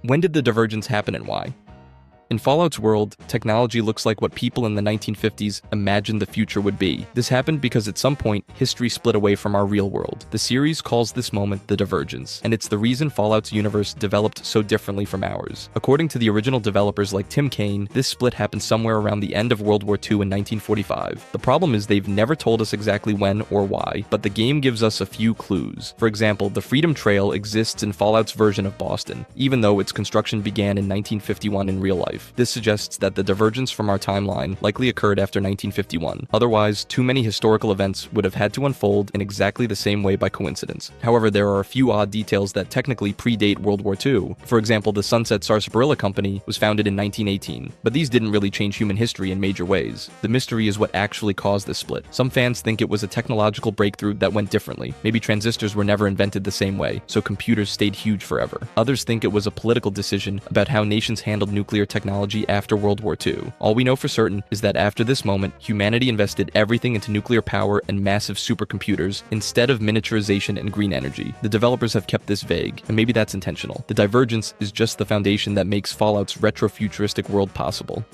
When did the divergence happen and why? In Fallout's world, technology looks like what people in the 1950s imagined the future would be. This happened because at some point, history split away from our real world. The series calls this moment the Divergence, and it's the reason Fallout's universe developed so differently from ours. According to the original developers like Tim Kaine, this split happened somewhere around the end of World War II in 1945. The problem is they've never told us exactly when or why, but the game gives us a few clues. For example, the Freedom Trail exists in Fallout's version of Boston, even though its construction began in 1951 in real life. This suggests that the divergence from our timeline likely occurred after 1951. Otherwise, too many historical events would have had to unfold in exactly the same way by coincidence. However, there are a few odd details that technically predate World War II. For example, the Sunset Sarsaparilla Company was founded in 1918, but these didn't really change human history in major ways. The mystery is what actually caused this split. Some fans think it was a technological breakthrough that went differently. Maybe transistors were never invented the same way, so computers stayed huge forever. Others think it was a political decision about how nations handled nuclear technology after World War II. All we know for certain is that after this moment, humanity invested everything into nuclear power and massive supercomputers instead of miniaturization and green energy. The developers have kept this vague, and maybe that's intentional. The divergence is just the foundation that makes Fallout's retro-futuristic world possible.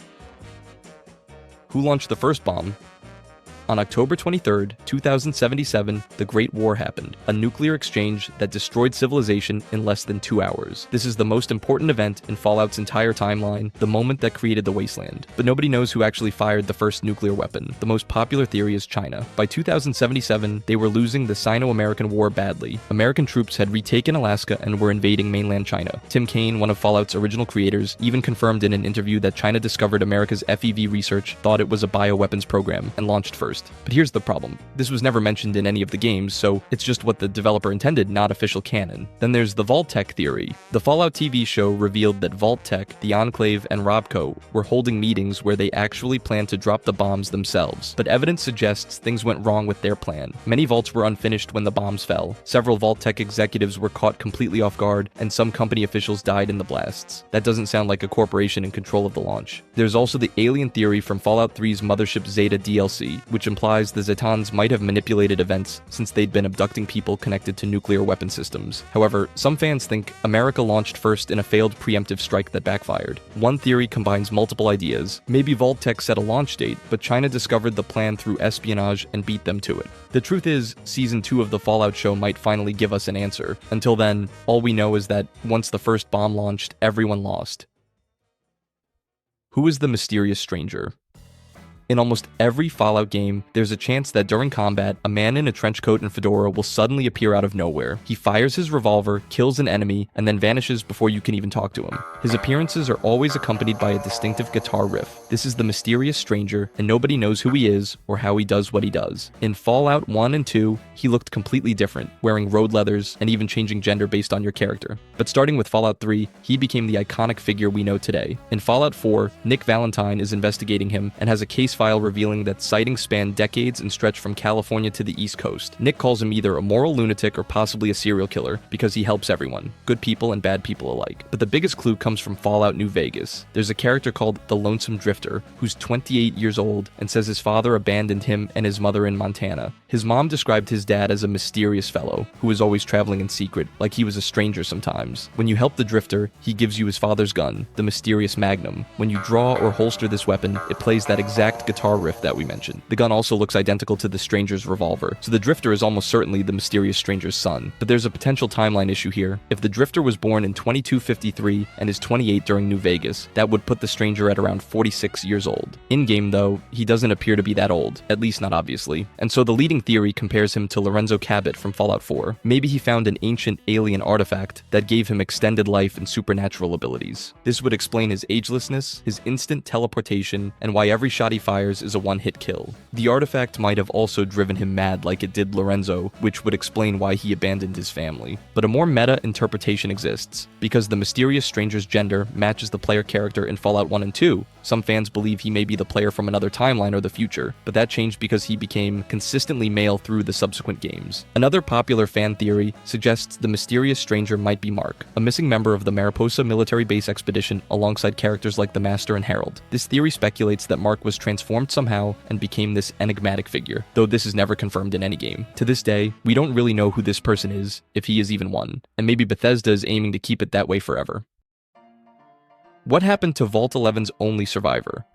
Who launched the first bomb? On October 23, 2077, the Great War happened, a nuclear exchange that destroyed civilization in less than 2 hours. This is the most important event in Fallout's entire timeline, the moment that created the wasteland. But nobody knows who actually fired the first nuclear weapon. The most popular theory is China. By 2077, they were losing the Sino-American War badly. American troops had retaken Alaska and were invading mainland China. Tim Kaine, one of Fallout's original creators, even confirmed in an interview that China discovered America's FEV research, thought it was a bioweapons program, and launched first. But here's the problem. This was never mentioned in any of the games, so it's just what the developer intended, not official canon. Then there's the Vault-Tec theory. The Fallout TV show revealed that Vault-Tec, the Enclave, and Robco were holding meetings where they actually planned to drop the bombs themselves. But evidence suggests things went wrong with their plan. Many vaults were unfinished when the bombs fell. Several Vault-Tec executives were caught completely off guard, and some company officials died in the blasts. That doesn't sound like a corporation in control of the launch. There's also the alien theory from Fallout 3's Mothership Zeta DLC, which implies the Zetans might have manipulated events since they'd been abducting people connected to nuclear weapon systems. However, some fans think America launched first in a failed preemptive strike that backfired. One theory combines multiple ideas. Maybe Vault-Tec set a launch date, but China discovered the plan through espionage and beat them to it. The truth is, Season 2 of the Fallout show might finally give us an answer. Until then, all we know is that once the first bomb launched, everyone lost. Who is the mysterious stranger? In almost every Fallout game, there's a chance that during combat, a man in a trench coat and fedora will suddenly appear out of nowhere. He fires his revolver, kills an enemy, and then vanishes before you can even talk to him. His appearances are always accompanied by a distinctive guitar riff. This is the mysterious stranger, and nobody knows who he is or how he does what he does. In Fallout 1 and 2, he looked completely different, wearing road leathers and even changing gender based on your character. But starting with Fallout 3, he became the iconic figure we know today. In Fallout 4, Nick Valentine is investigating him and has a case file revealing that sightings span decades and stretch from California to the East Coast. Nick calls him either a moral lunatic or possibly a serial killer because he helps everyone, good people and bad people alike. But the biggest clue comes from Fallout New Vegas. There's a character called the Lonesome Drifter, who's 28 years old and says his father abandoned him and his mother in Montana. His mom described his dad as a mysterious fellow who was always traveling in secret, like he was a stranger sometimes. When you help the Drifter, he gives you his father's gun, the mysterious Magnum. When you draw or holster this weapon, it plays that exact guitar riff that we mentioned. The gun also looks identical to the stranger's revolver, so the Drifter is almost certainly the mysterious stranger's son. But there's a potential timeline issue here. If the Drifter was born in 2253 and is 28 during New Vegas, that would put the stranger at around 46 years old. In-game, though, he doesn't appear to be that old, at least not obviously. And so the leading theory compares him to Lorenzo Cabot from Fallout 4. Maybe he found an ancient alien artifact that gave him extended life and supernatural abilities. This would explain his agelessness, his instant teleportation, and why every shot he fires is a one-hit kill. The artifact might have also driven him mad like it did Lorenzo, which would explain why he abandoned his family. But a more meta interpretation exists. Because the mysterious stranger's gender matches the player character in Fallout 1 and 2, some fans believe he may be the player from another timeline or the future, but that changed because he became consistently male through the subsequent games. Another popular fan theory suggests the mysterious stranger might be Mark, a missing member of the Mariposa military base expedition alongside characters like the Master and Harold. This theory speculates that Mark was transformed somehow and became this enigmatic figure, though this is never confirmed in any game. To this day, we don't really know who this person is, if he is even one, and maybe Bethesda is aiming to keep it that way forever. What happened to Vault 11's only survivor?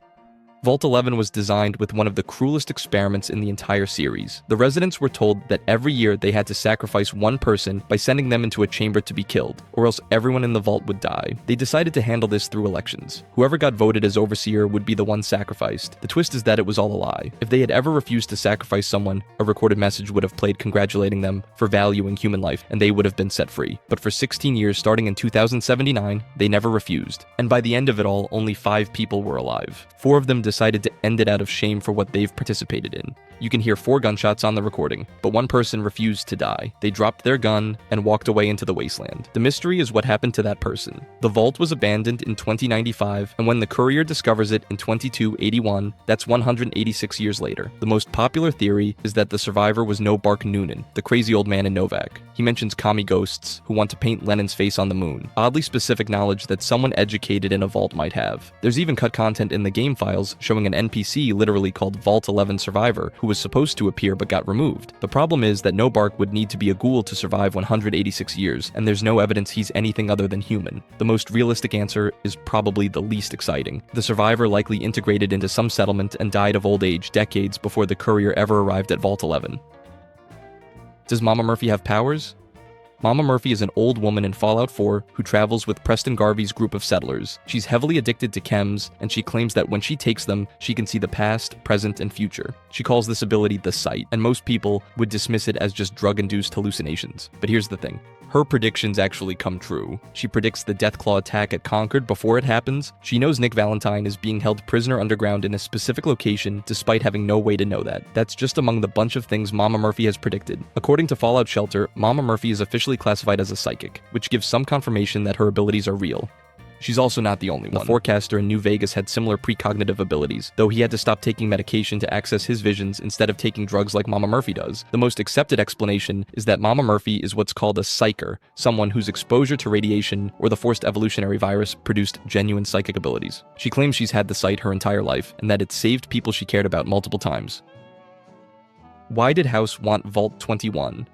Vault 11 was designed with one of the cruelest experiments in the entire series. The residents were told that every year they had to sacrifice one person by sending them into a chamber to be killed, or else everyone in the vault would die. They decided to handle this through elections. Whoever got voted as overseer would be the one sacrificed. The twist is that it was all a lie. If they had ever refused to sacrifice someone, a recorded message would have played congratulating them for valuing human life, and they would have been set free. But for 16 years, starting in 2079, they never refused. And by the end of it all, only 5 people were alive. 4 of them decided to end it out of shame for what they've participated in. You can hear 4 gunshots on the recording, but one person refused to die. They dropped their gun and walked away into the wasteland. The mystery is what happened to that person. The vault was abandoned in 2095, and when the Courier discovers it in 2281, that's 186 years later. The most popular theory is that the survivor was No Bark Noonan, the crazy old man in Novak. He mentions commie ghosts who want to paint Lenin's face on the moon. Oddly specific knowledge that someone educated in a vault might have. There's even cut content in the game files showing an NPC literally called Vault 11 Survivor who was supposed to appear but got removed. The problem is that No Bark would need to be a ghoul to survive 186 years, and there's no evidence he's anything other than human. The most realistic answer is probably the least exciting. The survivor likely integrated into some settlement and died of old age decades before the Courier ever arrived at Vault 11. Does Mama Murphy have powers? Mama Murphy is an old woman in Fallout 4 who travels with Preston Garvey's group of settlers. She's heavily addicted to chems, and she claims that when she takes them, she can see the past, present, and future. She calls this ability the Sight, and most people would dismiss it as just drug-induced hallucinations. But here's the thing. Her predictions actually come true. She predicts the Deathclaw attack at Concord before it happens. She knows Nick Valentine is being held prisoner underground in a specific location despite having no way to know that. That's just among the bunch of things Mama Murphy has predicted. According to Fallout Shelter, Mama Murphy is officially classified as a psychic, which gives some confirmation that her abilities are real. She's also not the only one. The forecaster in New Vegas had similar precognitive abilities, though he had to stop taking medication to access his visions instead of taking drugs like Mama Murphy does. The most accepted explanation is that Mama Murphy is what's called a psyker, someone whose exposure to radiation or the forced evolutionary virus produced genuine psychic abilities. She claims she's had the sight her entire life, and that it saved people she cared about multiple times. Why did House want Vault 21?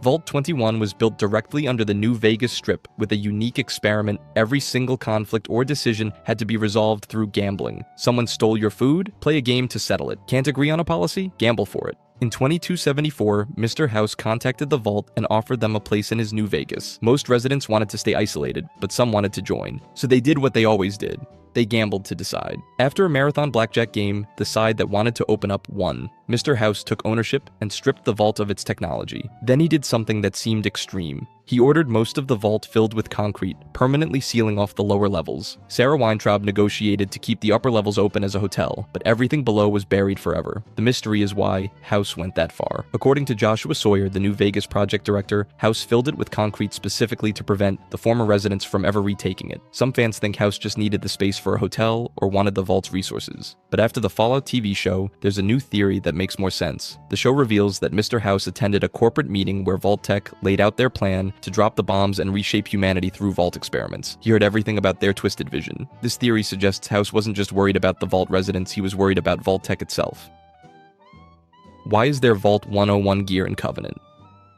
Vault 21 was built directly under the New Vegas Strip with a unique experiment. Every single conflict or decision had to be resolved through gambling. Someone stole your food? Play a game to settle it. Can't agree on a policy? Gamble for it. In 2274, Mr. House contacted the Vault and offered them a place in his New Vegas. Most residents wanted to stay isolated, but some wanted to join. So they did what they always did. They gambled to decide. After a marathon blackjack game, the side that wanted to open up won. Mr. House took ownership and stripped the vault of its technology. Then he did something that seemed extreme. He ordered most of the vault filled with concrete, permanently sealing off the lower levels. Sarah Weintraub negotiated to keep the upper levels open as a hotel, but everything below was buried forever. The mystery is why House went that far. According to Joshua Sawyer, the New Vegas project director, House filled it with concrete specifically to prevent the former residents from ever retaking it. Some fans think House just needed the space for a hotel or wanted the vault's resources. But after the Fallout TV show, there's a new theory that makes more sense. The show reveals that Mr. House attended a corporate meeting where Vault Tech laid out their plan to drop the bombs and reshape humanity through Vault experiments. He heard everything about their twisted vision. This theory suggests House wasn't just worried about the Vault residents, he was worried about Vault Tech itself. Why is there Vault 101 gear in Covenant?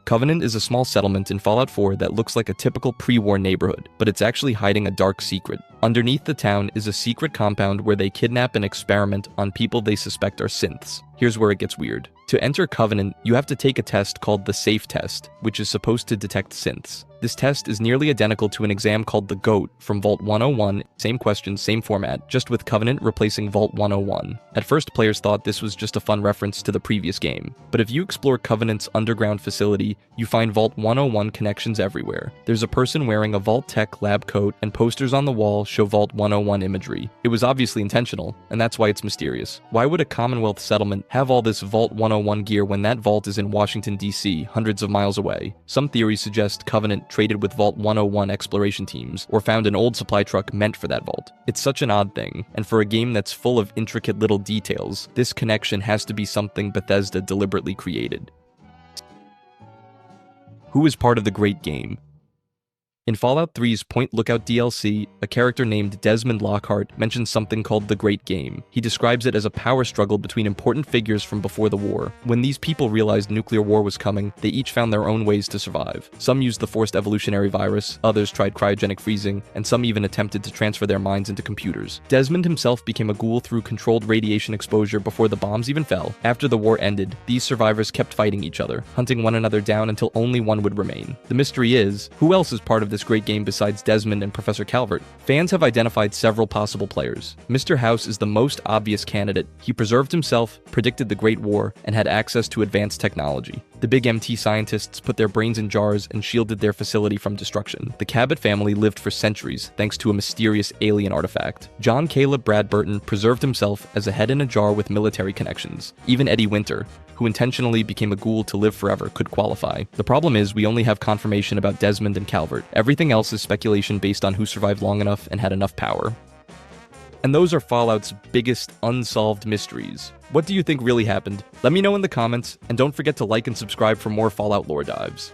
Covenant is a small settlement in Fallout 4 that looks like a typical pre-war neighborhood, but it's actually hiding a dark secret. Underneath the town is a secret compound where they kidnap and experiment on people they suspect are synths. Here's where it gets weird. To enter Covenant, you have to take a test called the SAFE test, which is supposed to detect synths. This test is nearly identical to an exam called the GOAT from Vault 101, same questions, same format, just with Covenant replacing Vault 101. At first, players thought this was just a fun reference to the previous game, but if you explore Covenant's underground facility, you find Vault 101 connections everywhere. There's a person wearing a Vault Tech lab coat, and posters on the wall show Vault 101 imagery. It was obviously intentional, and that's why it's mysterious. Why would a Commonwealth settlement have all this Vault 101 gear when that vault is in Washington, D.C., hundreds of miles away? Some theories suggest Covenant traded with Vault 101 exploration teams, or found an old supply truck meant for that vault. It's such an odd thing, and for a game that's full of intricate little details, this connection has to be something Bethesda deliberately created. Who is part of the Great Game? In Fallout 3's Point Lookout DLC, a character named Desmond Lockhart mentions something called the Great Game. He describes it as a power struggle between important figures from before the war. When these people realized nuclear war was coming, they each found their own ways to survive. Some used the forced evolutionary virus, others tried cryogenic freezing, and some even attempted to transfer their minds into computers. Desmond himself became a ghoul through controlled radiation exposure before the bombs even fell. After the war ended, these survivors kept fighting each other, hunting one another down until only one would remain. The mystery is, who else is part of this great game besides Desmond and Professor Calvert? Fans have identified several possible players. Mr. House is the most obvious candidate. He preserved himself, predicted the Great War, and had access to advanced technology. The Big MT scientists put their brains in jars and shielded their facility from destruction. The Cabot family lived for centuries thanks to a mysterious alien artifact. John Caleb Bradburton preserved himself as a head in a jar with military connections. Even Eddie Winter, who intentionally became a ghoul to live forever, could qualify. The problem is we only have confirmation about Desmond and Calvert. Everything else is speculation based on who survived long enough and had enough power. And those are Fallout's biggest unsolved mysteries. What do you think really happened? Let me know in the comments, and don't forget to like and subscribe for more Fallout lore dives.